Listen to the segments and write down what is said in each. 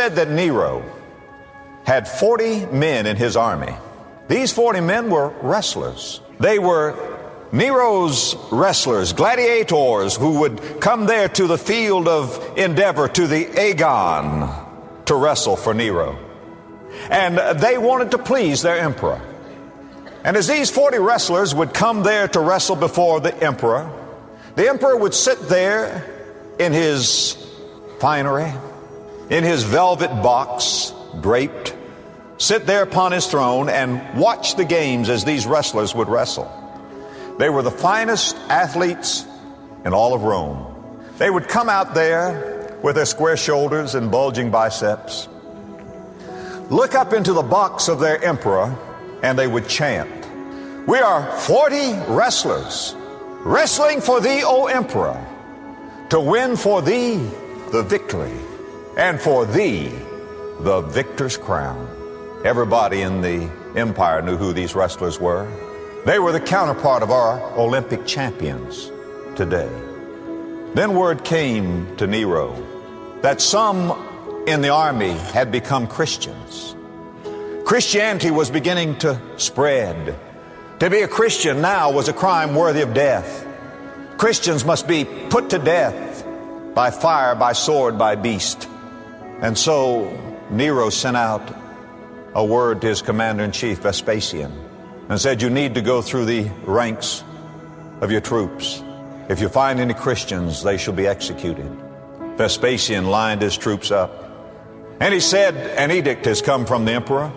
said that Nero had 40 men in his army. These 40 men were wrestlers. They were Nero's wrestlers, gladiators, who would come there to the field of endeavor, to the Agon, to wrestle for Nero. And they wanted to please their emperor. And as these 40 wrestlers would come there to wrestle before the emperor would sit there in his finery, in his velvet box, draped, sit there upon his throne and watch the games as these wrestlers would wrestle. They were the finest athletes in all of Rome. They would come out there with their square shoulders and bulging biceps, look up into the box of their emperor, and they would chant, "We are 40 wrestlers wrestling for thee, O emperor, to win for thee the victory, and for thee the victor's crown." Everybody in the empire knew who these wrestlers were. They were the counterpart of our Olympic champions today. Then word came to Nero that some in the army had become Christians. Christianity was beginning to spread. To be a Christian now was a crime worthy of death. Christians must be put to death by fire, by sword, by beast. And so Nero sent out a word to his commander-in-chief, Vespasian, and said, "You need to go through the ranks of your troops. If you find any Christians, they shall be executed." Vespasian lined his troops up, and he said, "An edict has come from the emperor.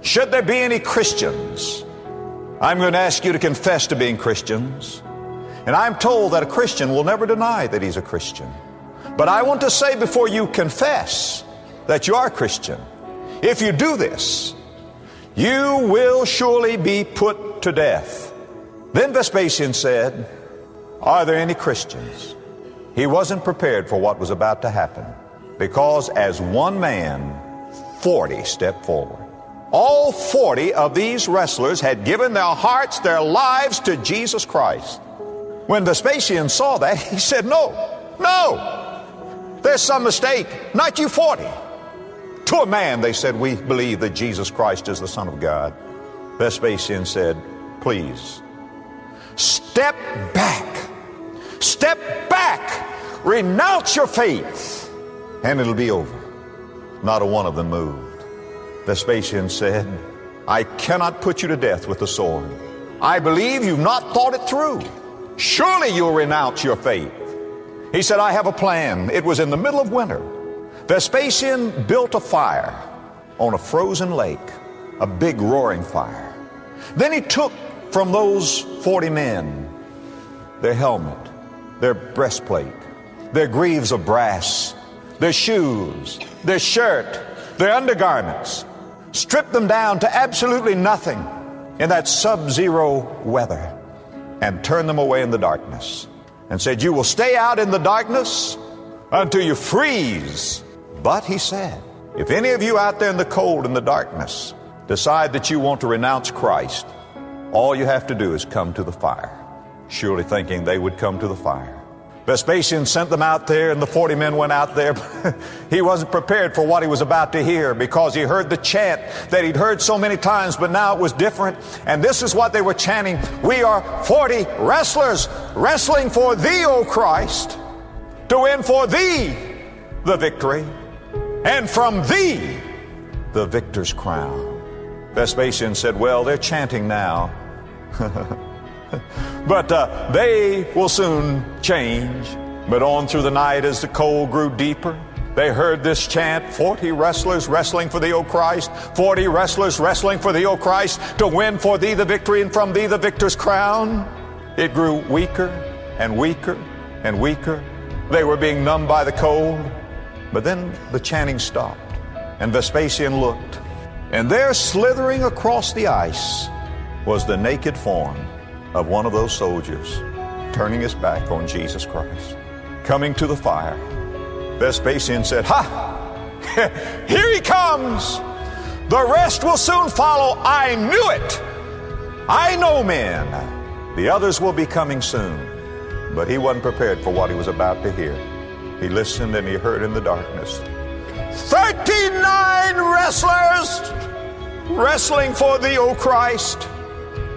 Should there be any Christians, I'm going to ask you to confess to being Christians." And I'm told that a Christian will never deny that he's a Christian. But I want to say before you confess that you are a Christian, if you do this, you will surely be put to death. Then Vespasian said, "Are there any Christians?" He wasn't prepared for what was about to happen, because as one man, 40 stepped forward. All 40 of these wrestlers had given their hearts, their lives to Jesus Christ. When Vespasian saw that, he said, no, there's some mistake, not you 40. To a man, they said, "We believe that Jesus Christ is the Son of God." Vespasian said, "Please, step back, renounce your faith, and it'll be over." Not a one of them moved. Vespasian said, "I cannot put you to death with the sword. I believe you've not thought it through. Surely you'll renounce your faith." He said, "I have a plan." It was in the middle of winter. Vespasian built a fire on a frozen lake, a big roaring fire. Then he took from those 40 men their helmet, their breastplate, their greaves of brass, their shoes, their shirt, their undergarments, stripped them down to absolutely nothing in that sub-zero weather, and turned them away in the darkness, and said, "You will stay out in the darkness until you freeze." But he said, if any of you out there in the cold and the darkness decide that you want to renounce Christ, all you have to do is come to the fire. Surely thinking they would come to the fire. Vespasian sent them out there, and the 40 men went out there. He wasn't prepared for what he was about to hear, because he heard the chant that he'd heard so many times, but now it was different. And this is what they were chanting: "We are 40 wrestlers wrestling for thee, O Christ, to win for thee the victory, and from thee the victor's crown." Vespasian said, "Well, they're chanting now." But they will soon change. But on through the night, as the cold grew deeper, they heard this chant: 40 wrestlers wrestling for thee, O Christ, 40 wrestlers wrestling for thee, O Christ, to win for thee the victory, and from thee the victor's crown. It grew weaker and weaker and weaker. They were being numbed by the cold. But then the chanting stopped, and Vespasian looked, and there, slithering across the ice, was the naked form of one of those soldiers, turning his back on Jesus Christ, coming to the fire. Vespasian said, "Ha! Here he comes! The rest will soon follow. I knew it! I know men. The others will be coming soon." But he wasn't prepared for what he was about to hear. He listened, and he heard in the darkness, 39 wrestlers wrestling for thee, O Christ,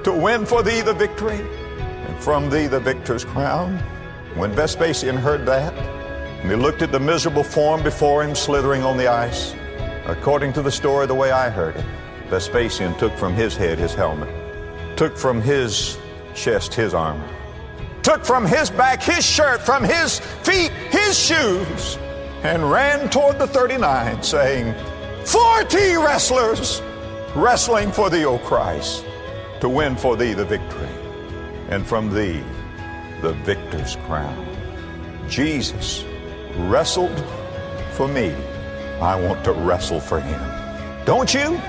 to win for thee the victory, and from thee the victor's crown. When Vespasian heard that, and he looked at the miserable form before him slithering on the ice, according to the story the way I heard it, Vespasian took from his head his helmet, took from his chest his armor, took from his back his shirt, from his feet his shoes, and ran toward the 39, saying, 40 wrestlers wrestling for thee, O Christ, to win for thee the victory, and from thee the victor's crown. Jesus wrestled for me. I want to wrestle for him. Don't you?